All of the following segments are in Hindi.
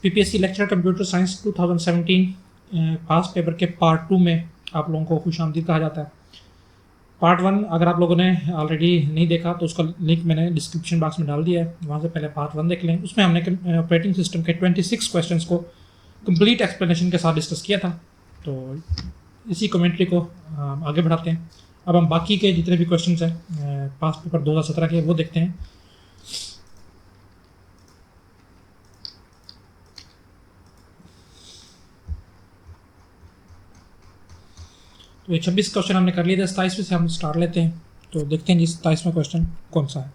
पीपीएससी लेक्चर कंप्यूटर साइंस 2017 पास पेपर के पार्ट 2 में आप लोगों को खुशामदीद कहा जाता है। पार्ट 1 अगर आप लोगों ने ऑलरेडी नहीं देखा तो उसका लिंक मैंने डिस्क्रिप्शन बॉक्स में डाल दिया है, वहाँ से पहले पार्ट 1 देख लें। उसमें हमने ऑपरेटिंग सिस्टम के 26 क्वेश्चंस को कंप्लीट एक्सप्लेनेशन के साथ डिस्कस किया था। तो इसी कमेंट्री को आगे बढ़ाते हैं। अब हम बाकी के जितने भी क्वेश्चंस हैं पास पेपर 2017 के वो देखते हैं। तो ये 26 क्वेश्चन हमने कर लिए थे, 27वें से हम स्टार्ट लेते हैं। तो देखते हैं जी 27वां क्वेश्चन कौन सा है।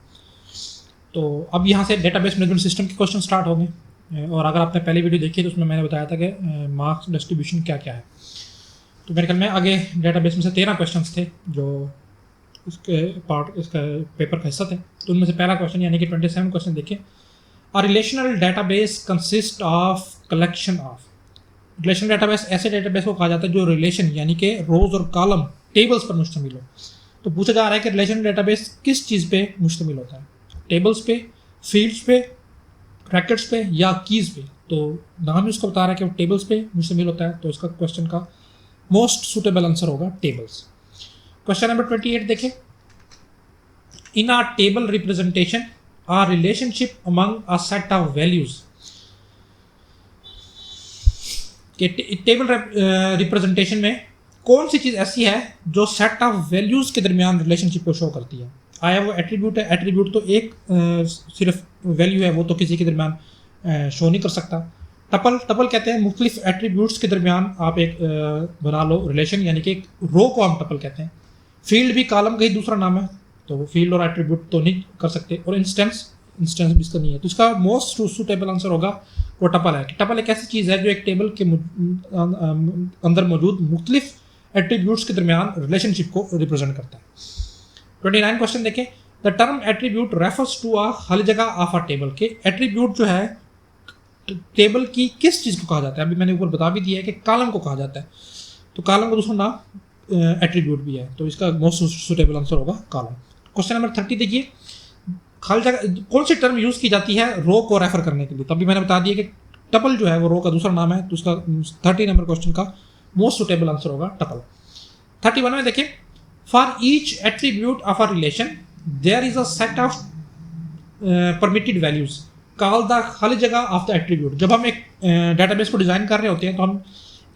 तो अब यहाँ से डेटाबेस मैनेजमेंट सिस्टम के क्वेश्चन स्टार्ट होंगे। और अगर आपने पहली वीडियो देखी तो उसमें मैंने बताया था कि मार्क्स डिस्ट्रीब्यूशन क्या क्या है। तो मेरे ख्याल में आगे डेटाबेस में से 13 क्वेश्चन थे जो इसका पेपर का हिस्सा थे। तो उनमें से पहला क्वेश्चन यानी कि 27 क्वेश्चन देखें। A relational database consist of collection of. Relational database ऐसे डेटाबेस को कहा जाता है जो रिलेशन यानी कि रोज और कॉलम टेबल्स पर मुश्तमिल हो। तो पूछा जा रहा है कि रिलेशनल डेटाबेस किस चीज़ पे मुश्तमिल होता है, टेबल्स पे, फील्ड्स पे, रैकेट्स पे या कीज़ पे। तो नाम ही उसको बता रहा है कि वो टेबल्स पे मुश्तमिल होता है। तो इसका क्वेश्चन का मोस्ट सुटेबल आंसर होगा टेबल्स। क्वेश्चन नंबर 28 देखें। In a table representation a relationship among a set of values. कि टेबल रिप्रेजेंटेशन में कौन सी चीज़ ऐसी है जो सेट ऑफ वैल्यूज़ के दरमियान रिलेशनशिप को शो करती है। आया वो एट्रीब्यूट है। एट्रीब्यूट तो एक सिर्फ वैल्यू है, वो तो किसी के दरमियान शो नहीं कर सकता। टपल कहते हैं मुख्तलिफ एट्रीब्यूट्स के दरमियान आप एक बना लो रिलेशन, यानी कि एक रो को हम टपल कहते हैं। फील्ड भी कॉलम का ही दूसरा नाम है, तो फील्ड और एट्रीब्यूट तो नहीं कर सकते। और इंस्टेंस भी इसका नहीं है। तो इसका मोस्ट सुटेबल आंसर होगा वो टपल है। टपल एक ऐसी चीज़ है जो एक टेबल के अंदर मौजूद मुख्तलिफ एट्रीब्यूट्स के दरमियान रिलेशनशिप को रिप्रेजेंट करता है। 29 क्वेश्चन देखें। The term attribute refers to a हर जगह ऑफ अ टेबल। के एट्रीब्यूट जो है टेबल की किस चीज़ को कहा जाता है। अभी मैंने ऊपर बता भी दिया है कि कॉलम को कहा जाता है। तो कॉलम का दूसरा नाम एट्रीब्यूट भी है। तो इसका मोस्ट सुटेबल आंसर होगा कॉलम। क्वेश्चन नंबर 30 देखिए। खाली जगह कौन सी टर्म यूज़ की जाती है रो को रेफर करने के लिए। तभी मैंने बता दिया कि टपल जो है वो रो का दूसरा नाम है। तो उसका 30 नंबर क्वेश्चन का मोस्ट सुटेबल आंसर होगा टपल। 31 में देखें। For each attribute of a relation there is a set of permitted values called the खाली जगह ऑफ द एट्रीब्यूट। जब हम एक डेटाबेस को डिज़ाइन कर रहे होते हैं तो हम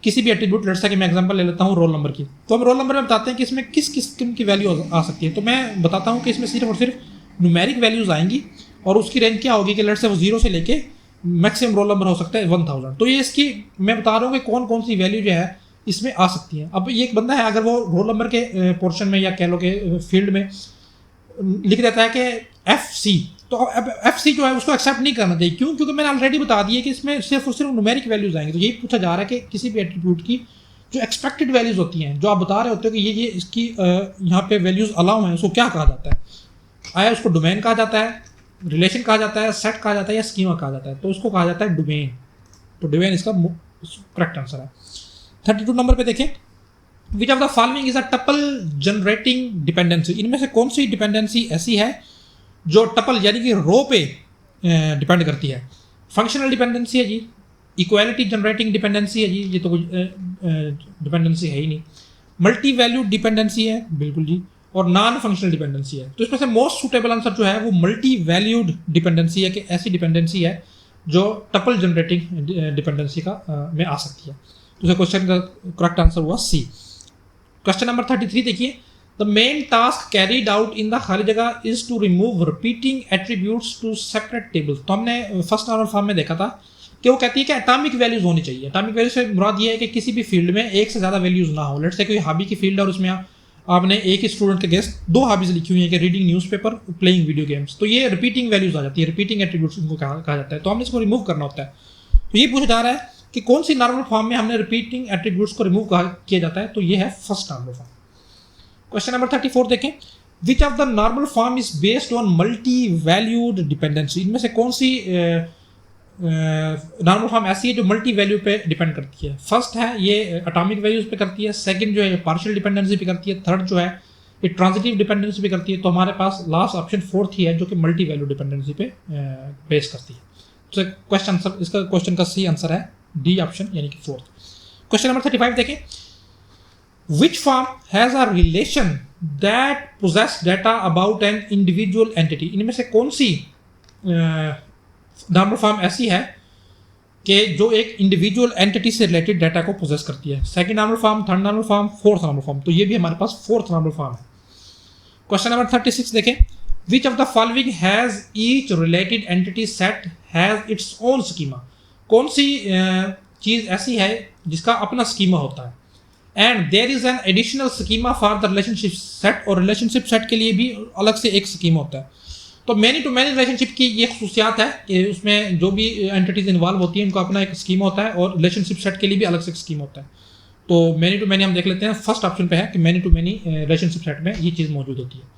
किसी भी एट्रीब्यूट, लेट्स से कि मैं एग्जांपल ले लेता हूँ रोल नंबर की, तो हम रोल नंबर में बताते हैं कि इसमें किस किस्म की वैल्यू आ सकती है। तो मैं बताता हूँ कि इसमें सिर्फ और सिर्फ न्यूमेरिक वैल्यूज़ आएंगी और उसकी रेंज क्या होगी कि लेट्स से वो 0 से लेके मैक्सिमम रोल नंबर हो सकता है 1000। तो ये इसकी मैं बता रहा हूँ कि कौन कौन सी वैल्यू जो है इसमें आ सकती है। अब ये एक बंदा है, अगर वो रोल नंबर के पोर्शन में या कह लो के फील्ड में लिख देता है कि FC, तो अब FC जो है उसको एक्सेप्ट नहीं करना चाहिए। क्यों? क्योंकि मैंने ऑलरेडी बता दिया कि इसमें सिर्फ और सिर्फ न्यूमेरिक वैल्यूज़ आएंगी। तो यही पूछा जा रहा है कि किसी भी एट्रीब्यूट की जो एक्सपेक्टेड वैल्यूज़ होती हैं, जो आप बता रहे होते हो कि ये इसकी यहाँ पे वैल्यूज़ अलाउ हैं, उसको क्या कहा जाता है। आया उसको डोमेन कहा जाता है, रिलेशन कहा जाता है, सेट कहा जाता है या स्कीमा कहा जाता है। तो उसको कहा जाता है डोमेन। तो डोमेन इसका करेक्ट आंसर है। 32 नंबर पे देखें। Which of the following is a tuple generating dependency. इनमें से कौन सी डिपेंडेंसी ऐसी है जो टपल यानी कि रो पे डिपेंड करती है। फंक्शनल डिपेंडेंसी है जी, इक्वालिटी जनरेटिंग डिपेंडेंसी है जी, ये तो कोई डिपेंडेंसी है ही नहीं। मल्टी वैल्यू डिपेंडेंसी है बिल्कुल जी, और नॉन फंक्शनल डिपेंडेंसी है। तो इसमें से मोस्ट सुटेबल आंसर जो है वो मल्टी वैल्यूड डिपेंडेंसी है, कि ऐसी डिपेंडेंसी है जो टपल जनरेटिंग डिपेंडेंसी का में आ सकती है। तो क्वेश्चन का करेक्ट आंसर हुआ C। क्वेश्चन नंबर 33 देखिए। The main task carried out in the हर जगह is to remove repeating attributes to separate tables. तो हमने फर्स्ट नॉर्मल फॉर्म में देखा था कि वो कहती है कि एटॉमिक वैल्यूज होनी चाहिए। एटॉमिक वैल्यूज से मुराद ये है कि किसी भी फील्ड में एक से ज़्यादा वैल्यूज ना हो। लेट्स से कोई हॉबी की फील्ड है और उसमें आपने एक ही स्टूडेंट के गेस्ट 2 हॉबीज लिखी हुई है कि reading newspaper, playing video games. तो ये रिपीटिंग वैल्यूज आ जाती है, रिपीटिंग एट्रीब्यूट्स उनको कहा जाता है। तो हमने इसको रिमूव करना होता है। तो ये पूछा जा रहा है कि कौन सी नॉर्मल फॉर्म में हमने रिपीटिंग एट्रीब्यूट्स को रिमूव किया जाता है। तो ये है first normal form. Question number 34 देखें। Which of the normal form is based on multi valued dependency. इनमें से कौन सी नॉर्मल फॉर्म ऐसी है जो मल्टी वैल्यू पे डिपेंड करती है। फर्स्ट है ये एटॉमिक वैल्यूज पे करती है, सेकंड जो है पार्शियल डिपेंडेंसी पे करती है, थर्ड जो है ये ट्रांजिटिव डिपेंडेंसी पे करती है। तो हमारे पास लास्ट ऑप्शन 4th ही है जो कि मल्टी वैल्यू डिपेंडेंसी पे बेस करती है। क्वेश्चन आंसर, इसका क्वेश्चन का सही आंसर है डी ऑप्शन यानी कि फोर्थ। क्वेश्चन नंबर 35 देखें, which form has a relation that possess data about an individual entity. इनमें से कौन सी नॉर्मल फॉर्म ऐसी है कि जो एक इंडिविजुअल एंटिटी से रिलेटेड डाटा को पोजेस करती है? Second normal form, third normal form, fourth normal form. तो ये भी हमारे पास फोर्थ नॉर्मल फॉर्म है। क्वेश्चन नंबर 36 देखें, which of the following has each related entity set has its own schema. कौन सी चीज़ ऐसी है जिसका अपना स्कीमा होता है? And there is an additional schema for the relationship set, और रिलेशनशिप सेट के लिए भी अलग से एक स्कीमा होता है। तो मैनी टू मैनी रिलेशनशिप की ये खसूसियात है कि उसमें जो भी एंटिटीज इन्वॉल्व होती हैं उनका अपना एक स्कीमा होता है, और रिलेशनशिप सेट के लिए भी अलग से एक स्कीम होता है। तो मैनी टू मैनी हम देख लेते हैं, फर्स्ट ऑप्शन पे है कि many to many relationship set में ये चीज़ मौजूद होती है।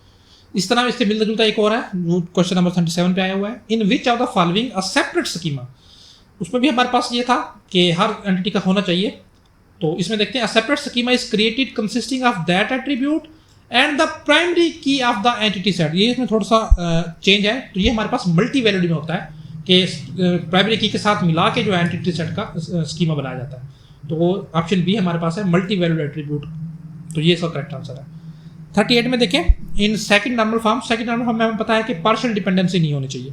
इस तरह इससे मिलता जुलता एक और है जो क्वेश्चन नंबर 37 पे आया हुआ है, in which of the following a separate schema. उसमें भी हमारे पास ये था कि हर एंटिटी का होना चाहिए। तो इसमें देखते हैं, अ separate schema is created consisting of that attribute and the primary की ऑफ द एंटिटी सेट। ये इसमें थोड़ा सा चेंज है। तो ये हमारे पास मल्टी वैल्यूड में होता है कि प्राइमरी की के साथ मिला के जो एंटिटी सेट का स्कीमा बनाया जाता है। तो वो ऑप्शन बी हमारे पास है, मल्टी वैल्यूड एट्रीब्यूट। तो ये इसका करेक्ट आंसर है। 38 में देखें, in second normal form, second normal form में हमें पता है कि पार्शियल डिपेंडेंसी नहीं होनी चाहिए।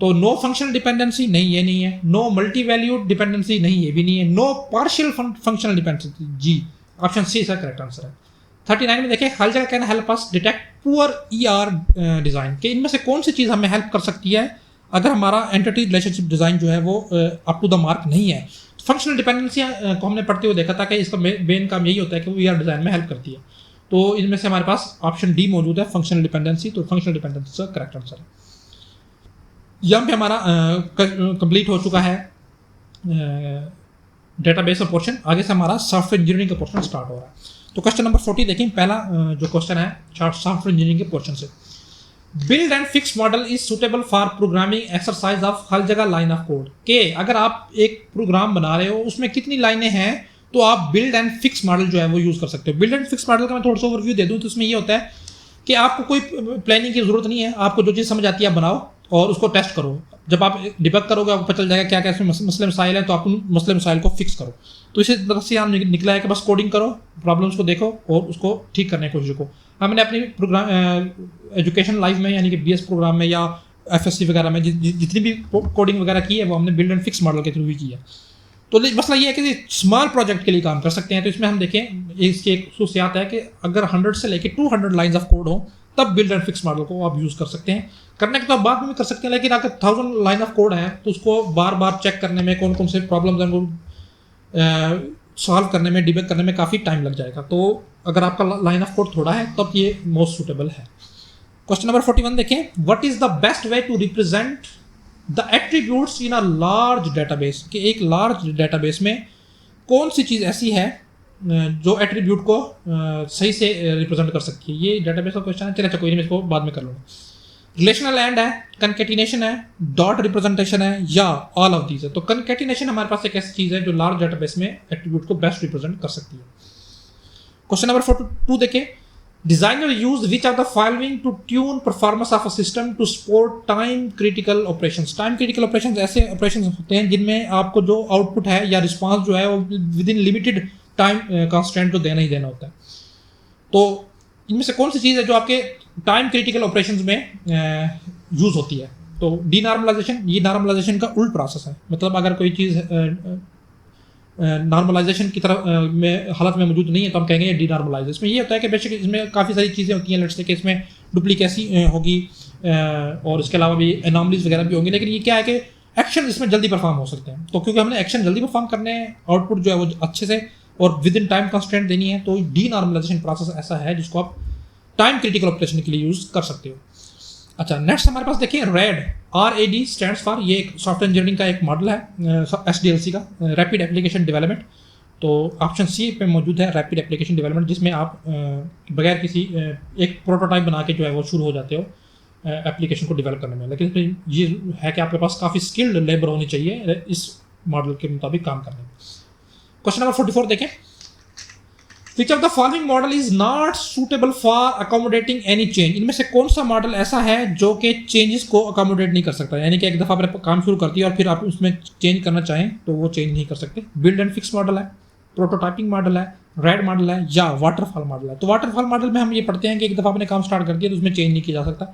तो नो फंक्शनल डिपेंडेंसी, नहीं ये नहीं है। नो मल्टी वैल्यूड डिपेंडेंसी, नहीं ये भी नहीं है। नो पार्शियल फंक्शनल डिपेंडेंसी, जी ऑप्शन सी इसका करेक्ट आंसर है। 39 में देखें, हर जगह can help us detect poor ER design, कि इनमें से कौन सी चीज़ हमें हेल्प कर सकती है अगर हमारा एंटिटी रिलेशनशिप डिज़ाइन जो है वो अप टू द मार्क नहीं है। फंक्शनल डिपेंडेंसी को हमने पढ़ते हुए देखा था कि इसका मेन काम यही होता है कि वो ईआर डिज़ाइन में हेल्प करती है। तो इनमें से हमारे पास ऑप्शन डी मौजूद है, फंक्शनल डिपेंडेंसी। तो फंक्शनल डिपेंडेंसी का करेक्ट आंसर है। यहाँ पे हमारा कंप्लीट हो चुका है डेटाबेस का पोर्शन। आगे से हमारा सॉफ्टवेयर इंजीनियरिंग का पोर्शन स्टार्ट हो रहा है। तो क्वेश्चन नंबर 40 देखें, पहला जो क्वेश्चन है सॉफ्टवेयर इंजीनियरिंग के पोर्शन से, build and fix model is suitable for programming exercise of her जगह लाइन ऑफ कोड। के अगर आप एक प्रोग्राम बना रहे हो उसमें कितनी लाइनें हैं तो आप बिल्ड एंड फिक्स मॉडल जो है वो यूज़ कर सकते हो। बिल्ड एंड फिक्स मॉडल का मैं थोड़ा सा ओवरव्यू दे दूँ तो इसमें ये होता है कि आपको कोई प्लानिंग की जरूरत नहीं है। आपको जो चीज़ समझ आती है आप बनाओ और उसको टेस्ट करो। जब आप डिबग करोगे आपको पता चल जाएगा क्या क्या इसमें मसले मसाइल हैं, तो आप उन मसले मसाइल को फिक्स करो। तो इसी तरह से यहाँ निकला है कि बस कोडिंग करो, प्रॉब्लम्स को देखो और उसको ठीक करने की कोशिश करो। हमने अपनी प्रोग्राम एजुकेशन लाइफ में यानी कि बीएस प्रोग्राम में या एफएससी वगैरह में जितनी भी कोडिंग वगैरह की है वो हमने बिल्ड एंड फिक्स मॉडल के थ्रू ही की है। तो मसला ये है कि स्मॉल प्रोजेक्ट के लिए काम कर सकते हैं। तो इसमें हम देखें, इसकी एक खसूसियात है कि अगर 100 से लेकर 200 लाइन्स ऑफ कोड हो तब बिल्ड एंड फिक्स मॉडल को आप यूज़ कर सकते हैं। करने के तो आप बाद में भी कर सकते हैं, लेकिन अगर 1000 लाइन ऑफ कोड है तो उसको बार बार चेक करने में, कौन कौन से प्रॉब्लम्स हैं उनको सॉल्व करने में, डिबग करने में काफ़ी टाइम लग जाएगा। तो अगर आपका लाइन ऑफ कोड थोड़ा है तब ये मोस्ट सूटेबल है। क्वेश्चन नंबर 41 देखें, what is the best way to represent the attributes in a large database. कि एक लार्ज डेटाबेस में कौन सी चीज़ ऐसी है जो एट्रीब्यूट को सही से रिप्रेजेंट कर सकती है। ये डेटाबेस का क्वेश्चन है। चलिए अच्छा कोई नहीं, मैं इसको बाद में कर लूँगा। रिलेशनल एंड है, कंकेटिनेशन है, डॉट रिप्रेजेंटेशन है या ऑल ऑफ दीज है। तो कंकेटिनेशन हमारे पास एक ऐसी चीज़ है जो लार्ज डेटाबेस में एट्रीब्यूट को बेस्ट रिप्रेजेंट कर सकती है। क्वेश्चन नंबर 42 देखें, designer use which are the following to tune performance of a system to support time critical operations. Time critical operations ऐसे ऑपरेशंस होते हैं जिनमें आपको जो आउटपुट है या रिस्पांस जो है वो with in limited time constraint जो देना ही देना होता है। तो इनमें से कौन सी चीज़ है जो आपके टाइम क्रिटिकल ऑपरेशंस में यूज़ होती है? तो डी नॉर्मलाइजेशन, ये नॉर्मलाइजेशन का उल्ट प्रोसेस है। मतलब अगर कोई चीज़ नॉर्मलाइजेशन की तरफ में हालत में मौजूद नहीं है तो हम कहेंगे डी नॉर्मलाइज। इसमें ये होता है कि बेशक इसमें काफ़ी सारी चीज़ें होती हैं, लेट्स से कि इसमें डुप्लीकेसी होगी और इसके अलावा भी एनॉमलीज वगैरह भी होंगी, लेकिन ये क्या है कि एक्शन इसमें जल्दी परफॉर्म हो सकते हैं। तो क्योंकि हमने एक्शन जल्दी परफॉर्म करने हैं, आउटपुट जो है वो अच्छे से और विद इन टाइम कंस्ट्रेंट देनी है, तो डी नॉर्मलाइजेशन प्रोसेस ऐसा है जिसको आप टाइम क्रिटिकल ऑपरेशन के लिए यूज़ कर सकते हो। अच्छा, नेक्स्ट हमारे पास देखिए RAD, RAD स्टैंड्स फॉर, ये एक सॉफ्टवेयर इंजीनियरिंग का एक मॉडल है SDLC का, रैपिड एप्लीकेशन डेवलपमेंट। तो ऑप्शन सी पे मौजूद है रैपिड एप्लीकेशन डेवलपमेंट, जिसमें आप बगैर किसी एक प्रोटोटाइप बना के जो है वो शुरू हो जाते हो एप्लीकेशन को डेवलप करने में। लेकिन ये है कि आपके पास काफ़ी स्किल्ड लेबर होनी चाहिए इस मॉडल के मुताबिक काम करने में। क्वेश्चन नंबर 44 देखें, which of the following model is not suitable for accommodating any change, इनमें से कौन सा मॉडल ऐसा है जो कि चेंजेस को अकोमोडेट नहीं कर सकता, यानी कि एक दफ़ा आपने काम शुरू कर दिया और फिर आप उसमें चेंज करना चाहें तो वो चेंज नहीं कर सकते। बिल्ड एंड फिक्स मॉडल है, प्रोटोटाइपिंग मॉडल है, रेड मॉडल है या वाटरफॉल मॉडल है। तो वाटरफॉल मॉडल में हम ये पढ़ते हैं कि एक दफ़ा आपने काम स्टार्ट कर दिया तो उसमें चेंज नहीं किया जा सकता,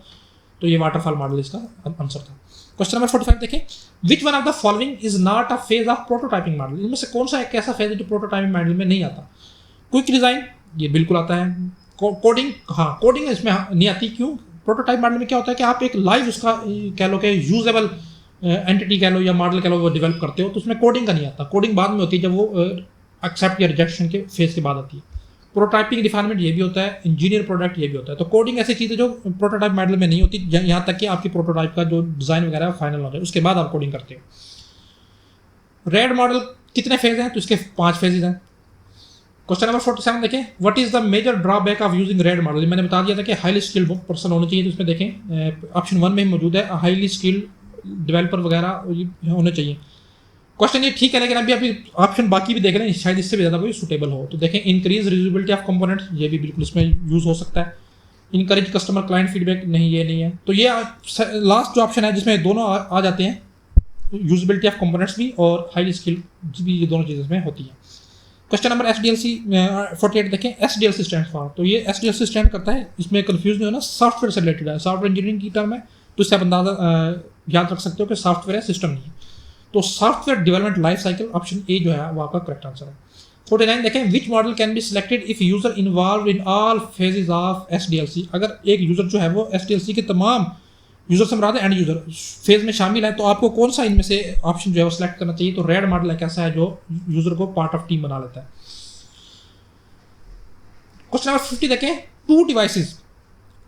तो ये वाटरफॉल मॉडल इसका आंसर था। क्वेश्चन नंबर 45 देखें, which one of the following is not a phase of prototyping model, इनमें से कौन सा एक ऐसा फेज है जो प्रोटोटाइपिंग मॉडल में नहीं आता। क्विक डिज़ाइन ये बिल्कुल आता है, कोडिंग हाँ कोडिंग इसमें नहीं आती, क्यों, प्रोटोटाइप मॉडल में क्या होता है कि आप एक लाइव उसका कह लो कि यूजेबल एंटिटी कह लो या मॉडल कह लो वो डेवलप करते हो, तो उसमें कोडिंग का नहीं आता, कोडिंग बाद में होती है जब वो एक्सेप्ट या रिजेक्शन के फेज के बाद आती है। प्रोटोटाइपिंग रिफाइनमेंट ये भी होता है, इंजीनियर प्रोडक्ट ये भी होता है। तो कोडिंग ऐसी चीज़ है जो प्रोटोटाइप मॉडल में नहीं होती, यहाँ तक कि आपकी प्रोटोटाइप का जो डिज़ाइन वगैरह है फाइनल हो जाए उसके बाद आप कोडिंग करते हो। रेड मॉडल कितने फेज हैं, तो इसके 5 फेजेज हैं। क्वेश्चन नंबर 47 देखें, what is the major drawback of using RAID model, मैंने बता दिया था कि हाईली स्किल्ड पर्सन होना चाहिए, तो इसमें देखें ऑप्शन 1 में मौजूद है हाईली स्किल्ड डेवलपर वगैरह होने चाहिए। क्वेश्चन ये ठीक है, लेकिन अभी ऑप्शन बाकी भी देख रहे हैं, शायद इससे भी ज़्यादा कोई सूटेबल हो। तो देखें इंक्रीज रीयूजेबिलिटी ऑफ कंपोनेंट, ये भी बिल्कुल इसमें यूज़ हो सकता है। इनकरेज कस्टमर क्लाइंट फीडबैक, नहीं ये नहीं है। तो ये लास्ट जो ऑप्शन है जिसमें दोनों आ जाते हैं, यूजेबिलिटी ऑफ कंपोनेंट्स भी और हाईली स्किल्ड भी, ये दोनों चीज़ें इसमें होती हैं। क्वेश्चन नंबर SDLC 48 देखें, SDLC स्टैंड फॉर, तो ये SDLC स्टैंड करता है, इसमें कंफ्यूज नहीं होना, सॉफ्टवेयर से रिलेटेड है, सॉफ्टवेयर इंजीनियरिंग की टर्म है, तो इससे आप अंदाजा याद रख सकते हो कि सॉफ्टवेयर है, सिस्टम नहीं है। तो software development life cycle option A जो है वो आपका करेक्ट आंसर है। 49 देखें, which model can be selected if user involve in all phases of SDLC, अगर एक यूजर जो है वो SDLC के तमाम यूजर से मुराद है एंड यूजर फेज में शामिल है, तो आपको कौन सा इनमें से ऑप्शन जो है वो सिलेक्ट करना चाहिए। तो रेड मॉडल एक ऐसा है जो यूजर को पार्ट ऑफ टीम बना लेता है। क्वेश्चन नंबर 50 देखें, 2 डिवाइसेस,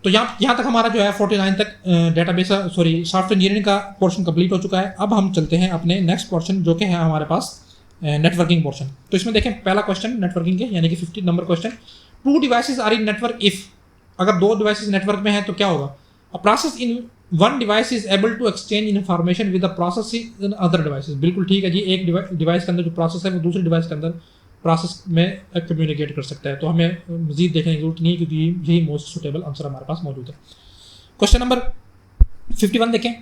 तो यहाँ तक हमारा जो है 49 तक डेटाबेस सॉरी सॉफ्टवेयर इंजीनियरिंग का पोर्शन कंप्लीट हो चुका है। अब हम चलते हैं अपने नेक्स्ट पोर्शन जो कि है हमारे पास नेटवर्किंग पोर्शन। तो इसमें देखें पहला क्वेश्चन नेटवर्किंग के, यानी कि 50 number question, 2 devices are in network if, अगर 2 डिवाइसेस नेटवर्क में है तो क्या होगा। A process in one device is able to exchange information with the process in other devices, बिल्कुल ठीक है जी, एक डिवाइस के अंदर जो प्रोसेस है वो दूसरी डिवाइस के अंदर प्रोसेस में कम्युनिकेट कर सकता है। तो हमें मजीद देखने की जरूरत नहीं है क्योंकि यही मोस्ट सुटेबल आंसर हमारे पास मौजूद है। क्वेश्चन नंबर 51 देखें,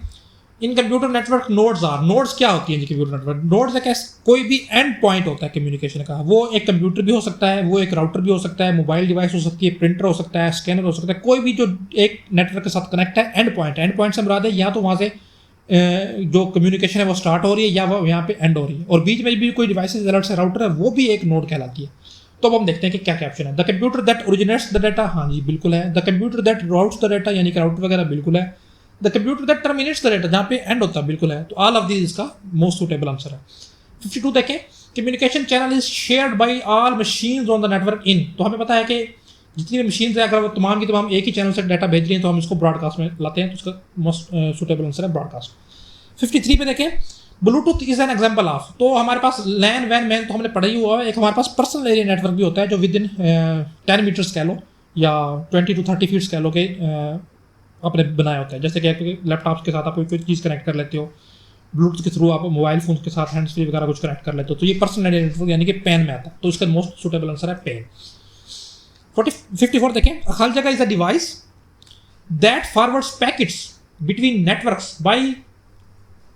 in computer network nodes are, nodes क्या होती है जी कंप्यूटर नेटवर्क, नोड्स एक कोई भी एंड पॉइंट होता है कम्युनिकेशन का, वो एक कंप्यूटर भी हो सकता है, वो एक राउटर भी हो सकता है, मोबाइल डिवाइस हो सकती है, प्रिंटर हो सकता है, स्कैनर हो सकता है, कोई भी जो एक नेटवर्क के साथ कनेक्ट है एंड पॉइंट, एंड पॉइंट से मुराद है या तो वहाँ से जो कम्युनिकेशन है वो स्टार्ट हो रही है या वो यहाँ पे एंड हो रही है, और बीच में भी कोई डिवाइस अलर्ट से राउटर है, वो भी एक नोड कहलाती है। तो अब हम देखते हैं कि क्या क्या ऑप्शन है। The computer that originates the data, हाँ जी बिल्कुल है। The computer that routes the data, यानी कि राउटर वगैरह, बिल्कुल है। The computer that terminates the data, जहाँ पे एंड होता है, बिल्कुल है। तो ऑल ऑफ दिस इसका मोस्ट सुटेबल आंसर है। 52 देखें, communication channel is shared by all machines on the network इन, तो हमें पता है कि जितनी भी मशीन है अगर वो तमाम की तमाम एक ही चैनल से डाटा भेज रही हैं तो हम इसको ब्रॉडकास्ट में लाते हैं, तो इसका मोस्ट सुटेबल आंसर है ब्रॉडकास्ट। 53 पे देखें, Bluetooth is an example of, तो हमारे पास लैन वैन मैन तो हमने पढ़ा ही हुआ है, एक हमारे पास पर्सनल एरिया नेटवर्क भी होता है जो विद इन 10 मीटर्स कह लो या 20 to 30 फीट्स कह लो कि आपने बनाया होता है। जैसे कि लैपटॉप के साथ आप कोई चीज़ कनेक्ट कर लेते हो, ब्लूटूथ के थ्रू आप मोबाइल फोन के साथ हैंड्स फ्री वगैरह कुछ कनेक्ट कर लेते हो, तो ये पर्सनल एरिया नेटवर्क यानी कि पैन में आता है, तो इसका मोस्ट सुटेबल आंसर है पैन। 54 देखें, हर जगह is a device that forwards packets between networks by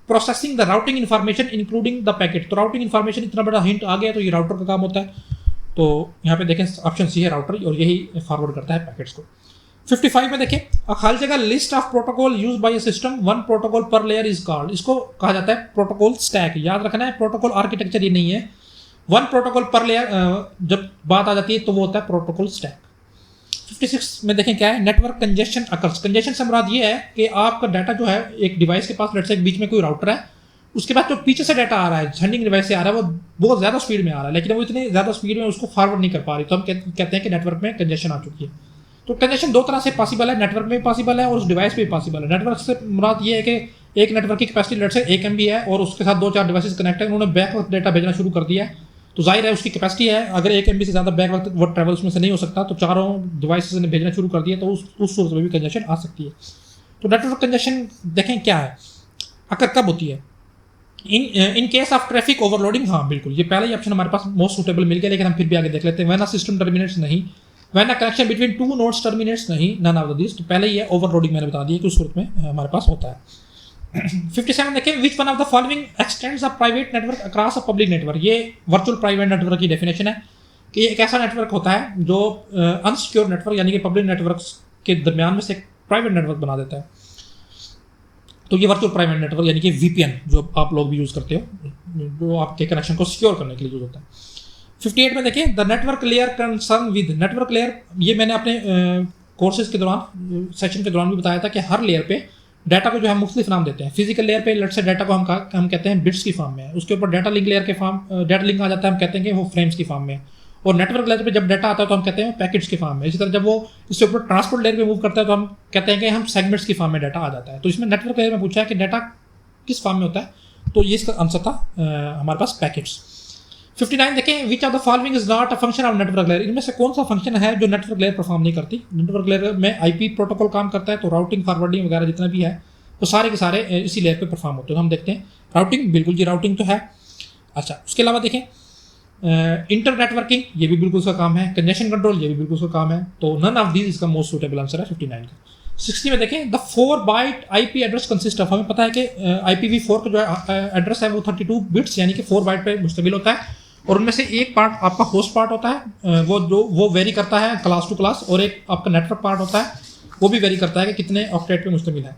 processing the routing information including the packet, तो राउटिंग इन्फॉर्मेशन इतना बड़ा हिंट आ गया तो ये राउटर का काम होता है। तो यहाँ पे देखें ऑप्शन सी है राउटर, और यही फॉरवर्ड करता है पैकेट्स को। 55 में देखें, हर जगह list of protocol use by a system, one protocol पर लेयर इज कॉल्ड, इसको कहा जाता है प्रोटोकॉल स्टैक, याद रखना है प्रोटोकॉल आर्किटेक्चर ये नहीं है, वन प्रोटोकॉल पर लेयर जब बात आ जाती है तो वो होता है प्रोटोकॉल स्टैक। 56 में देखें क्या है, नेटवर्क कंजेशन अकर्स, कंजेशन से मुराद ये है कि आपका डाटा जो है एक डिवाइस के पास, लेट्स से बीच में कोई राउटर है, उसके बाद जो पीछे से डाटा आ रहा है सेंडिंग डिवाइस से आ रहा है वो बहुत ज़्यादा स्पीड में आ रहा है, लेकिन वो इतनी ज़्यादा स्पीड में उसको फॉरवर्ड नहीं कर पा रही, तो हम कहते हैं कि नेटवर्क में कंजेशन आ चुकी है। तो कंजेशन 2 तरह से पॉसिबल है, नेटवर्क में भी पॉसिबल है और उस डिवाइस पे भी पॉसिबल है। नेटवर्क से मुराद ये है कि एक नेटवर्क की कैपेसिटी लेट्स से 1 MB है और उसके साथ 2-4 डिवाइसेस कनेक्ट है, उन्होंने बैक वक्त डाटा भेजना शुरू कर दिया है, तो जाहिर है उसकी कैपेसिटी है, अगर 1 MB से ज़्यादा बैक वक्त वो ट्रैवल उसमें से नहीं हो सकता, तो चारों डिवाइसेस ने भेजना शुरू कर दिया, तो उस सूरत में भी कंजेशन आ सकती है। तो नेटवर्क कंजेशन देखें क्या है, अगर कब होती है, in case of traffic overloading, हाँ बिल्कुल, ये पहला ही ऑप्शन हमारे पास मोस्ट सूटेबल मिल गया, लेकिन हम फिर भी आगे देख लेते हैं। व्हेन अ सिस्टम टर्मिनेट्स, नहीं। When a connection between two nodes terminates, नहीं, नन ऑफ दिस। तो पहले ही है ओवरलोडिंग, मैंने बता दिया कि उस सूरत में हमारे पास होता है। 57 देखें, which one of the following x tends a private network across a public network. ये वर्चुअल प्राइवेट नेटवर्क की डेफिनेशन है कि एक ऐसा नेटवर्क होता है जो अनसिक्योर नेटवर्क यानी कि पब्लिक नेटवर्क के दरमियान में से एक प्राइवेट नेटवर्क बना देता है। तो ये वर्चुअल प्राइवेट नेटवर्क यानी कि वीपीएन जो आप लोग भी यूज़ करते हो, जो आपके कनेक्शन को सिक्योर करने के लिए यूज होता है। 58 में देखें, the network layer concern with network layer. ये मैंने अपने कोर्सेज के दौरान, सेशन के दौरान भी बताया था कि हर लेयर पे डाटा को जो है मुख्तलिफ नाम देते हैं। फिजिकल लेयर पे लेट से डाटा को हम कहते हैं बिट्स की फॉर्म में है। उसके ऊपर डाटा लिंक लेयर के फॉर्म, डाटा लिंक आ जाता है, हम कहते हैं कि वो फ्रेम्स की फॉर्म में है। और नेटवर्क लेयर पे जब डाटा आता है तो हम कहते हैं पैकेट्स की फॉर्म में। इसी तरह जब वो इससे ऊपर ट्रांसपोर्ट लेयर पे मूव करता है तो हम कहते हैं कि हम सेगमेंट्स की फॉर्म में डाटा आ जाता है। तो इसमें नेटवर्क लेयर में पूछा है कि डाटा किस फॉर्म में होता है, तो ये इसका आंसर था हमारे पास पैकेट्स। 59 देखें, which of the following is not a function of network layer. इनमें से कौन सा फंक्शन है जो नेटवर्क लेयर परफॉर्म नहीं करती। नेटवर्क लेयर में आईपी प्रोटोकॉल काम करता है, तो राउटिंग फॉरवर्डिंग वगैरह जितना भी है वो सारे के सारे इसी लेयर पे परफॉर्म होते हैं। हम देखते हैं राउटिंग, बिल्कुल जी राउटिंग तो है। अच्छा, उसके अलावा देखें इंटर नेटवर्किंग, ये भी बिल्कुल उसका काम है। कंजेशन कंट्रोल, ये भी बिल्कुल उसका काम है। तो नन ऑफ दीज इसका मोस्ट सूटेबल आंसर है 59 का। 60 में देखें, the 4 byte IP address consist of. हमें पता है कि IPv4 का जो एड्रेस है वो 32 बिट्स यानी कि 4 बाइट पे मुश्तमिल होता है, और उनमें से एक पार्ट आपका होस्ट पार्ट होता है, वो वेरी करता है क्लास टू क्लास, और एक आपका नेटवर्क पार्ट होता है, वो भी वेरी करता है कि कितने ऑक्टेट पे मुश्तमिल है।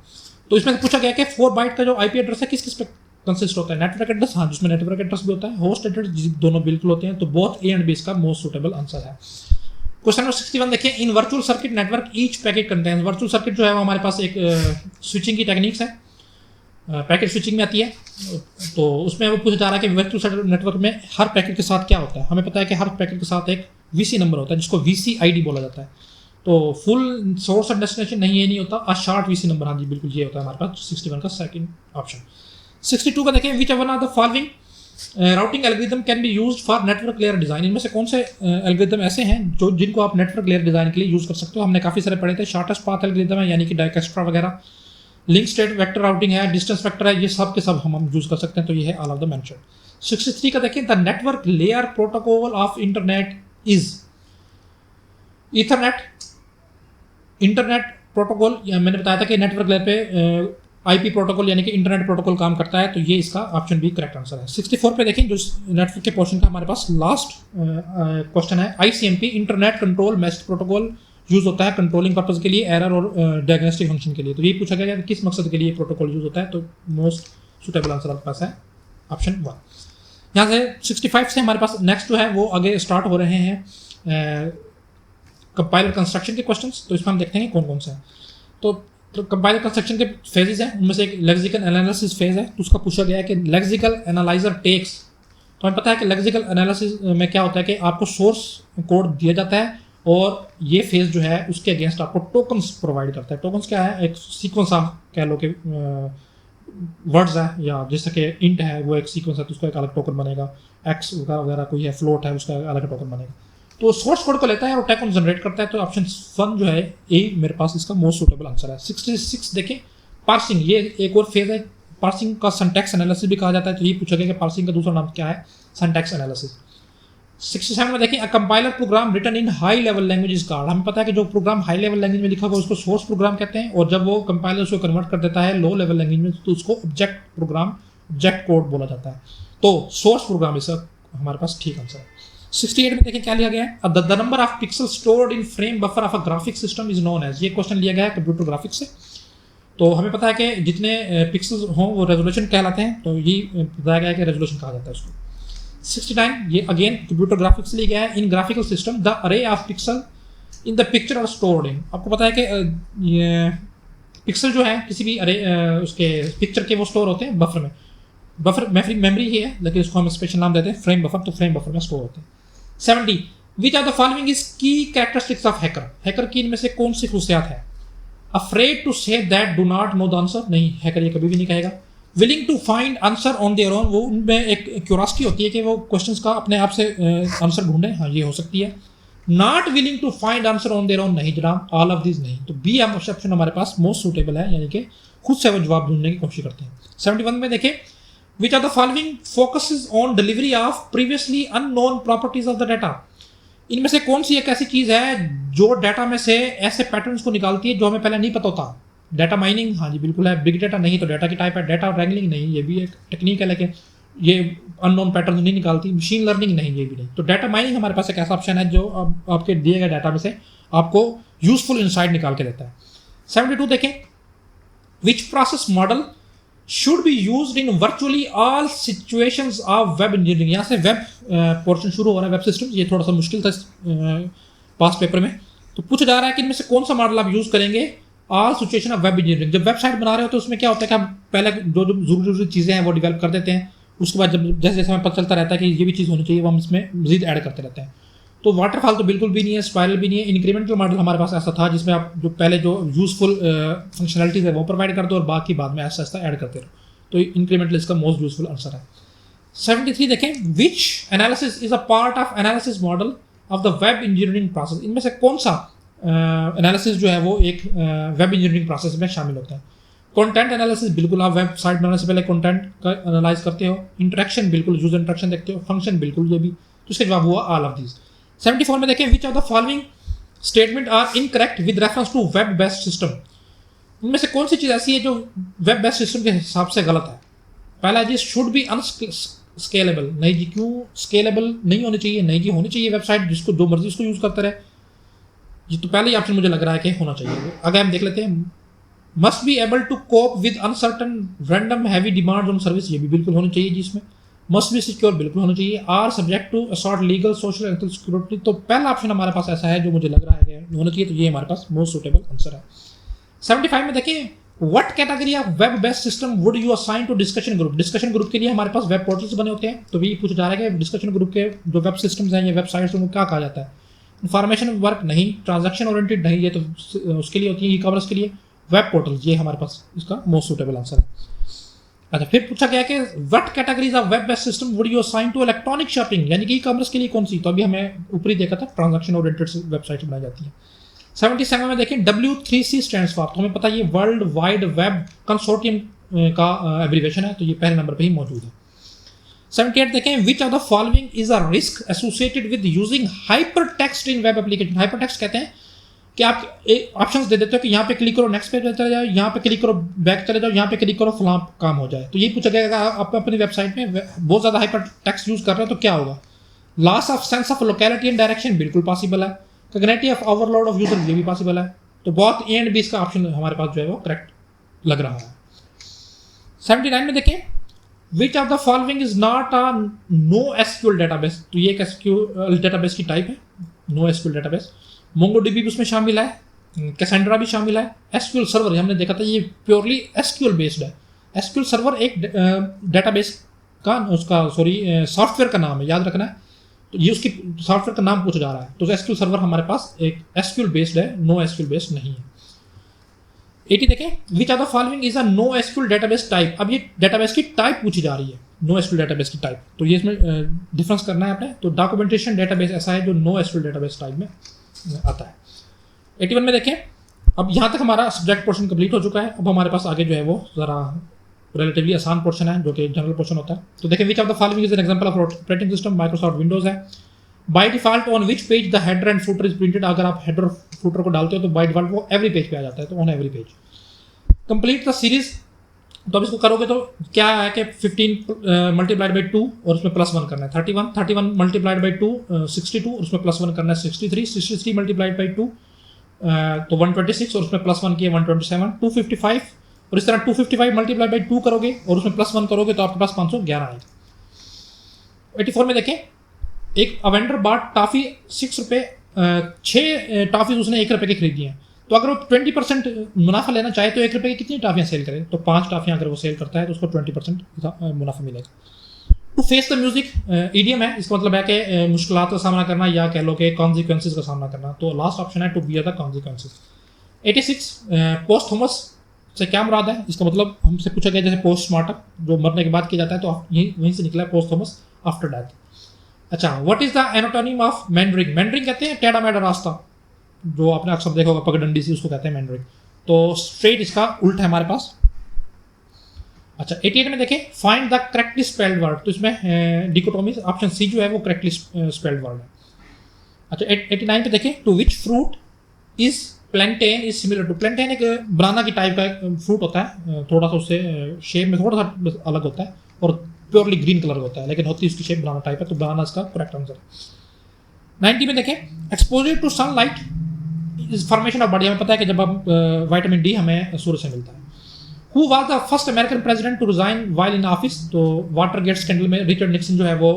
तो इसमें पूछा गया कि 4 बाइट का जो आईपी एड्रेस है किस किस पे कंसिस्ट होता है। नेटवर्क एड्रेस, हाँ, जिसमें नेटवर्क एड्रेस भी होता है, होस्ट एड्रेस, दोनों बिल्कुल होते हैं। तो बोथ ए एंड बी इसका मोस्ट सूटेबल आंसर है। क्वेश्चन नंबर 61 देखिए, in virtual circuit network each packet contains. Virtual circuit जो है वो हमारे पास एक स्विचिंग की टेक्निक्स है, पैकेट स्विचिंग में आती है। तो उसमें वो पूछा जा रहा है कि वर्चुअल नेटवर्क में हर पैकेट के साथ क्या होता है। हमें पता है कि हर पैकेट के साथ एक VC नंबर होता है जिसको VCID बोला जाता है। तो फुल सोर्स और डेस्टिनेशन नहीं, ये नहीं होता, अ शॉर्ट VC नंबर, हाँ जी बिल्कुल ये होता है हमारे पास 61 का सेकंड ऑप्शन। 62 का देखें, which one of the following routing algorithm can be used for network layer design. इनमें से कौन से एल्गोरिथम ऐसे हैं जो जिनको आप नेटवर्क लेयर डिजाइन के लिए यूज कर सकते हो। हमने काफी सारे पढ़े थे। शॉर्टेस्ट पाथ एल्गोरिथम है यानी कि डाइकेस्ट्रा वगैरह, लिंक स्टेट वेक्टर राउटिंग है, डिस्टेंस वेक्टर है, ये सब के सब हम यूज कर सकते हैं। तो ये है ऑल ऑफ द मेंशन। 63 का देखें, the network layer protocol of internet is Ethernet. Internet protocol, मैंने बताया था कि नेटवर्क लेयर पे आईपी प्रोटोकॉल यानी कि इंटरनेट प्रोटोकॉल काम करता है, तो ये इसका ऑप्शन भी करेक्ट आंसर है। 64 पे देखें, जो नेटवर्क के पोर्शन का हमारे पास लास्ट क्वेश्चन है, ICMP internet control message protocol use होता है कंट्रोलिंग पर्पज के लिए, एरर और डायग्नोस्टिक फंक्शन के लिए। तो ये पूछा गया कि किस मकसद के लिए प्रोटोकॉल यूज होता है, तो मोस्ट सुटेबल आंसर आपके पास है ऑप्शन 1। यहाँ से 65 से हमारे पास नेक्स्ट जो है वो आगे स्टार्ट हो रहे हैं कंपाइलर कंस्ट्रक्शन के क्वेश्चंस। तो इसमें हम देखते हैं कौन कौन से हैं। तो कंपाइलर कंस्ट्रक्शन के फेजेस हैं, उनमें से एक लेक्सिकल एनालिसिस फेज है। तो उसका पूछा गया है कि लेक्सिकल एनालाइजर टेक्स। तो हमें पता है कि लेक्सिकल एनालिसिस में क्या होता है कि आपको सोर्स कोड दिया जाता है और ये फेज जो है उसके अगेंस्ट आपको टोकन्स प्रोवाइड करता है। टोकन्स क्या है, एक सीक्वेंस ऑफ कह लो कि वर्ड्स है, या जैसे कि इंट है वो एक सीक्वेंस है तो उसका एक अलग टोकन बनेगा, एक्स वगैरह वगैरह कोई है, फ्लोट है उसका अलग टोकन बनेगा। तो सोर्स कोड को लेता है और टोकन जनरेट करता है। तो ऑप्शन 1 जो है ए मेरे पास इसका मोस्ट सूटेबल आंसर है। 66 देखें, पार्सिंग, ये एक और फेज है। पार्सिंग का सिंटैक्स एनालिसिस भी कहा जाता है। तो ये पूछा गया कि पार्सिंग का दूसरा नाम क्या है, सिंटैक्स एनालिसिस। 67 में देखें, a compiler program written in high level language is called. हमें पता है कि जो प्रोग्राम हाई लेवल लैंग्वेज में लिखा हुआ उसको सोर्स प्रोग्राम कहते हैं, और जब वो कंपाइलर उसको कन्वर्ट कर देता है लो लेवल लैंग्वेज में तो उसको ऑब्जेक्ट प्रोग्राम, ऑब्जेक्ट कोड बोला जाता है। तो सोर्स प्रोग्राम इसका हमारे पास ठीक आंसर है। 68 में देखें क्या लिया गया है, the number of pixel stored in frame buffer of a graphic system is known as. ये क्वेश्चन लिया गया है कंप्यूटर ग्राफिक्स से। तो हमें पता है कि जितने पिक्सल्स हों वो रेजोल्यूशन कहलाते हैं, तो ये बताया गया है कि रेजोल्यूशन कहा जाता है उसको। 69 ये अगेन कंप्यूटर ग्राफिक्स से लिया गया है। In graphical system the array of pixel in the picture are stored in. आपको पता है कि ये पिक्सल जो है किसी भी अरे उसके पिक्चर के वो स्टोर होते हैं बफर में। बफर मेमोरी ही है लेकिन इसको हम स्पेशल नाम देते हैं फ्रेम बफर। तो फ्रेम बफर में स्टोर होते हैं। 70 which are the following is key characteristics of hacker. Hacker की इनमें से कौन सी खुशियात है। Afraid to say that do not know the answer, नहीं, हैकर ये कभी भी नहीं कहेगा। Willing to find answer on their own, वो उनमें एक क्यूरियोसिटी होती है कि वो क्वेश्चंस का अपने आप से आंसर ढूंढे, हाँ ये हो सकती है। Not willing to find answer on their own, नहीं जनाब, ऑल ऑफ दिस नहीं। तो बी ऑप्शन हमारे पास मोस्ट सूटेबल है, यानी कि खुद से वो जवाब ढूंढने की कोशिश करते हैं। 71 में देखें, which are the following focuses on delivery of previously unknown properties of the data. इनमें से कौन सी एक ऐसी चीज़ है जो डाटा में से ऐसे पैटर्न्स को निकालती है जो हमें पहले नहीं पता होता। डाटा माइनिंग, हाँ जी बिल्कुल है। बिग डाटा नहीं तो डाटा की टाइप है। डाटा रैंगलिंग नहीं, ये भी एक टेक्निक है लेकिन ये अननोन पैटर्न नहीं निकालती। मशीन लर्निंग नहीं, ये भी नहीं। तो डाटा माइनिंग हमारे पास एक ऐसा ऑप्शन है जो आपके दिए गए डाटा में से आपको यूजफुल इंसाइट निकाल के देता है। 72 देखें, which process model should be used in virtually all situations of web engineering. यहाँ से वेब पोर्शन शुरू हो रहा है, वेब सिस्टम। ये थोड़ा सा मुश्किल था पास पेपर में। तो पूछा जा रहा है कि इनमें से कौन सा मॉडल आप यूज करेंगे all situation of web engineering. जब वेबसाइट बना रहे हो तो उसमें क्या होता है कि हम पहले जो जरूरी चीज़ें हैं वो डेवलप कर देते हैं। उसके बाद जब जैसे जैसे हमें पता चलता रहता है कि ये भी चीज़ होनी चाहिए, वो हम इसमें मजीद ऐड करते रहते हैं। तो वाटरफॉल तो बिल्कुल भी नहीं है, स्पाइरल भी नहीं है। इंक्रीमेंटल मॉडल हमारे पास ऐसा था जिसमें आप जो पहले जो यूजफुल फंक्शनलिटीज है वो प्रोवाइड कर दो और बाकी बाद में ऐसा ऐसा ऐड करते रहो। तो इंक्रीमेंटल इसका मोस्ट यूजफुल आंसर है। 73 देखें, which analysis is a part of analysis model of the web engineering process. इनमें से कौन सा एनालिसिस जो है वो एक वेब इंजीनियरिंग प्रोसेस में शामिल होता है। कंटेंट एनालिसिस, बिल्कुल आप वेबसाइट बनाने से पहले कंटेंट का एनालाइज करते हो। इंटरेक्शन, बिल्कुल यूजर इंटरेक्शन देखते हो। फंक्शन, बिल्कुल ये भी। तो इसका जवाब हुआ ऑल ऑफ दीज। 74 में देखें, which of the following statement are incorrect with reference to web based system. इनमें से कौन सी चीज़ ऐसी है जो वेब बेस्ड सिस्टम के हिसाब से गलत है। पहला जी, शुड बी अनस्केलेबल। नहीं जी, क्यों स्केलेबल नहीं होनी चाहिए? नहीं जी, होनी चाहिए वेबसाइट जिसको जो मर्जी उसको यूज़ करता रहे। ये तो पहले ही ऑप्शन मुझे लग रहा है कि होना चाहिए। आगे हम देख लेते हैं, must be able to cope with uncertain random heavy demand on service. ये भी बिल्कुल होनी चाहिए जिसमें। मस्ट बी सिक्योर, बिल्कुल होना चाहिए। Are subject to assort legal social and security. तो पहला ऑप्शन हमारे पास ऐसा है जो मुझे लग रहा है कि होना चाहिए। तो ये हमारे पास मोस्ट सुटेबल आंसर है। 75 में देखिए, what category of web based system would you assign to discussion group. Discussion group के लिए हमारे पास वेब पोर्टल्स बने होते हैं। तो भी पूछा जा रहा है कि डिस्कशन ग्रुप के जो वेब सिस्टम्स हैं या वेबसाइट्स उनको क्या कहा जाता है। इंफॉर्मेशन वर्क नहीं, ट्रांजैक्शन ओरिएंटेड नहीं, ये तो उसके लिए होती है, ई कॉमर्स के लिए। वेब पोर्टल, ये हमारे पास इसका मोस्ट सुटेबल आंसर है। अच्छा, फिर पूछा गया कि what categories of web based system would you assign to electronic shopping, यानी कि ई कॉमर्स के लिए कौन सी। तो अभी हमें ऊपरी देखा था, ट्रांजैक्शन ओरिएंटेड वेबसाइट बनाई जाती है। 77 में देखें, W3C स्टैंड्स फॉर। तो हमें पता है ये वर्ल्ड वाइड वेब कंसोर्टियम का एब्रीवेशन है, तो ये पहले नंबर पे ही मौजूद है। 78 देखें, which of the following is a risk associated with using hyper text in web application. Hyper text कहते हैं कि आप ऑप्शंस दे देते हो कि यहाँ पे क्लिक करो नेक्स्ट पेज पे चले जाओ, यहाँ पे क्लिक करो बैक चले जाओ, यहाँ पे क्लिक करो फलां काम हो जाए। तो ये पूछा गया आप अपनी वेबसाइट में बहुत ज़्यादा हाइपर टेक्स्ट यूज कर रहे हो तो क्या होगा। Loss of sense of locality and direction, बिल्कुल पॉसिबल है। Cognitive of overload of user, ये भी पॉसिबल है। तो बहुत ए एंड बी इसका ऑप्शन हमारे पास जो है वो करेक्ट लग रहा है। 79 में देखें, which of the following is not a no SQL database. तो ये एक एसक्यूएल डेटाबेस की टाइप है, नो एसक्यूएल डेटाबेस। मोंगोडीबी भी उसमें शामिल है, कैसेंड्रा भी शामिल है। एसक्यूएल सर्वर हमने देखा था, ये प्योरली एसक्यूएल बेस्ड है। एसक्यूएल सर्वर एक डेटाबेस का सॉफ्टवेयर का नाम है, याद रखना है। तो ये उसकी सॉफ्टवेयर का नाम पूछा जा रहा है। तो एसक्यूएल सर्वर हमारे पास एक एसक्यूएल बेस्ड है, नो एसक्यूएल बेस्ड नहीं है। 80 देखें, which are the following is a no SQL database type. अब ये डेटाबेस की टाइप पूछी जा रही है, नो एसक्यूएल डेटाबेस की टाइप। तो ये इसमें डिफरेंस करना है आपने। तो डॉक्यूमेंटेशन डेटाबेस ऐसा है जो नो एसक्यूएल डेटाबेस टाइप में आता है। 81 में देखें, अब यहाँ तक हमारा सब्जेक्ट पोर्शन कंप्लीट हो चुका है। अब हमारे पास आगे जो है वो ज़रा रिलेटिवली आसान पोर्शन है जो कि जनरल पोर्शन होता है। तो देखें, which of the following is an example of operating system. Microsoft Windows है। By default on which page the header and footer is printed. अगर आप हेडर फुटर को डालते हो तो बाय डिफॉल्ट वो एवरी पेज पे आ जाता है, तो on every page. Complete the series, तो अब इसको करोगे तो क्या है कि 15 मल्टीप्लाइड बाई 2 और उसमें +1 करना है 31 मल्टीप्लाइड बाई 2 62 और उसमें +1 करना है 63 मल्टीप्लाइड बाई 2 तो 126 और उसमें +1 किए 127 255 और इस तरह 255 मल्टीप्लाइड बाई 2 करोगे और उसमें +1 करोगे तो आपके पास 511 आएगा। 84 में देखें, एक अवेंडर बाट टॉफ़ी 6 रुपये 6 टॉफ़ी उसने 1 रुपये की खरीदी हैं। तो अगर वो 20% मुनाफा लेना चाहे तो 1 रुपये की कितनी टॉफ़ियाँ सेल करे। तो 5 टॉफ़ियाँ अगर वो सेल करता है तो उसको 20% मुनाफा मिलेगा। To face the music EDM है, इसका मतलब है कि मुश्किलात का सामना करना या कह लो कि कॉन्सिक्वेंसेज का सामना करना। तो लास्ट ऑप्शन है टू बियर द कॉन्सिक्वेंसेज। 86 पोस्टथमस से क्या मुराद है। इसका मतलब हमसे पूछा गया जैसे पोस्टमार्टम जो मरने के बाद किया जाता है, तो यही वहीं से निकला है पोस्टथमस आफ्टर डेथ। अच्छा, व्हाट इज द एनाटोनिम ऑफ मैंड्रिंग। मैंड्रिंग कहते हैं टेढ़ा मेढ़ा रास्ता, जो आपने अक्सर देखा होगा पगडंडी सी, उसको कहते हैं मैंड्रिंग। तो स्ट्रेट इसका उल्टा है हमारे पास। अच्छा 88 में देखें find the correctly spelled word, तो इसमें डिकोटोमी ऑप्शन सी जो है वो करेक्टली स्पेल्ड वर्ड है। अच्छा 89 पे देखें to which fruit is plantain is similar to, plantain एक बनाना की टाइप का फ्रूट होता है, थोड़ा सा उससे शेप में थोड़ा सा अलग होता है और प्योरली ग्रीन कलर का होता है, लेकिन होती है उसकी शेप बनाना टाइप है, तो बनाना इसका करेक्ट आंसर है। 90 में देखें exposure to sunlight is formation of body, हमें पता है कि जब हम विटामिन डी हमें सूर्य से मिलता है। Who was the first American president to resign while in office, तो वाटरगेट स्कैंडल में रिचर्ड निक्सन जो है वो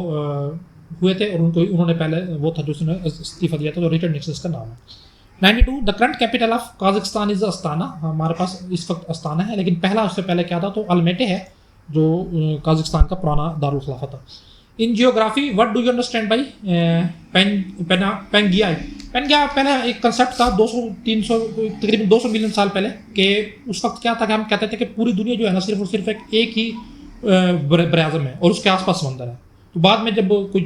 हुए थे और उन्होंने पहले वो था जो उसने इस्तीफा दिया था, तो रिचर्ड निक्सन का नाम है। 92 the current capital of Kazakhstan is Astana, हमारे पास इस वक्त अस्ताना है, लेकिन पहला उससे पहले क्या था, तो अलमेटे है जो काजाकिस्तान का पुराना दारुल खिलाफा था। In geography what do you understand by Pangaea, Pangaea पहले एक कंसेप्ट था 200-300 तकरीबन 200 मिलियन साल पहले, कि उस वक्त क्या था कि हम कहते थे कि पूरी दुनिया जो है ना सिर्फ और सिर्फ एक ही बराज़म है और उसके आसपास समंदर है। तो बाद में जब कुछ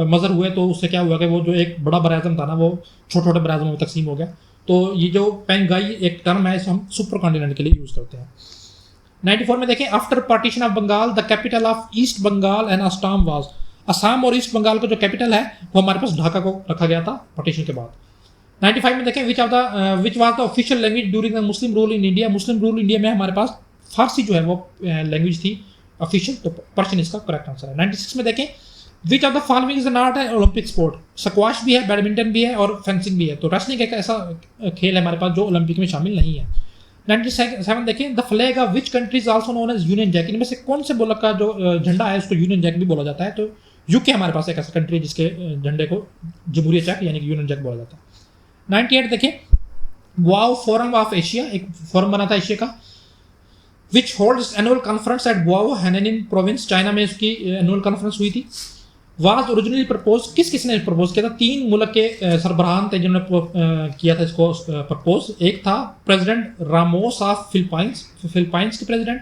मज़र हुए तो उससे क्या हुआ कि वो जो एक बड़ा बराज़म था ना वो छोटे छोटे बराज़मों में तकसीम हो गया। तो ये जो पेंगाई एक टर्म है इसे हम सुपर कॉन्टिनेंट के लिए यूज़ करते हैं। 94 में देखें after partition of Bengal the capital of East Bengal and Assam was, Assam और ईस्ट बंगाल का जो कैपिटल है वो हमारे पास ढाका को रखा गया था पार्टीशन के बाद। 95 में देखें which was the official language during the Muslim rule in India, Muslim rule India में हमारे पास फारसी जो है वो लैंग्वेज थी ऑफिशियल, तो पर्शियन इसका करेक्ट आंसर है। 96 में देखें which of the following is not an Olympic sport, squash भी है, बैडमिंटन भी है और फेंसिंग भी है, तो रेसलिंग एक ऐसा खेल है हमारे पास जो ओलंपिक में शामिल नहीं है। 97 देखें the flag of which country is also known as Union Jack, इनमें से कौन से मुल्क का जो झंडा है उसको यूनियन जैक भी बोला जाता है, तो यूके हमारे पास एक ऐसा कंट्री है जिसके झंडे को जमहूरियत जैक यानी कि यूनियन जैक बोला जाता है। 98 देखें वाओ फोरम ऑफ एशिया, एक फोरम बना था एशिया का, which holds annual conference at Boao Hainan province, China में उसकी एनुअल कॉन्फ्रेंस हुई थी। वाज ओरिजिनली प्रपोज, किसने प्रपोज किया था, 3 मुल्क के सरबराहान थे जिन्होंने किया था इसको प्रपोज, एक था प्रेसिडेंट रामोस ऑफ फिलिपाइंस के प्रेसिडेंट,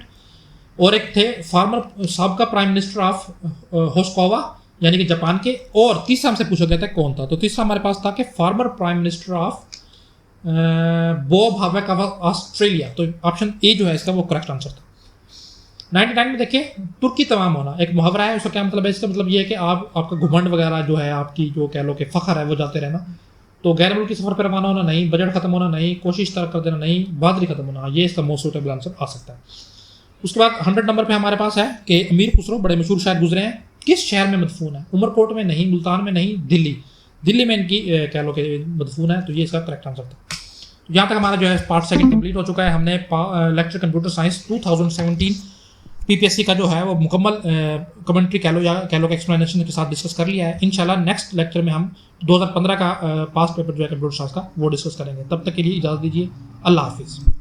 और एक थे फार्मर साबका प्राइम मिनिस्टर ऑफ होस्कोवा यानी कि जापान के, और तीसरा हमसे पूछा गया था कौन था, तो तीसरा हमारे पास था कि former prime minister of Bob Hawke of Australia, तो ऑप्शन ए जो है इसका वो करेक्ट आंसर था। 99 में देखिए तुर्की तमाम होना एक मुहावरा है, उसका क्या मतलब है, इसका मतलब ये है कि आपका घुमंड वगैरह जो है आपकी जो कह लो कि फ़ख्र है वो जाते रहना, तो गैर मुल्की सफ़र पर रवाना होना नहीं, बजट खत्म होना नहीं, कोशिश तरक कर देना नहीं, बहादुरी खत्म होना, ये इसका मोस्ट सूटेबल आंसर आ सकता है। उसके बाद 100 नंबर पे हमारे पास है कि अमीर खुसरो बड़े मशहूर शायर गुजरे हैं, किस शहर में मदफून है, उमरकोट में नहीं, मुल्तान में नहीं, दिल्ली में इनकी कह लो कि मदफून है, तो ये इसका करेक्ट आंसर था। यहाँ तक हमारा जो है पार्ट सेकंड कंप्लीट हो चुका है, हमने लेक्चर कंप्यूटर साइंस 2017 पीपीएससी का जो है वो मुकम्मल कमेंट्री कह लो या कह लो कि एक्सप्लेनेशन के साथ डिस्कस कर लिया है। इंशाल्लाह नेक्स्ट लेक्चर में हम 2015 का पास्ट पेपर जो है कंप्यूटर साइंस का वो डिस्कस करेंगे। तब तक के लिए इजाज़त दीजिए, अल्लाह हाफिज़।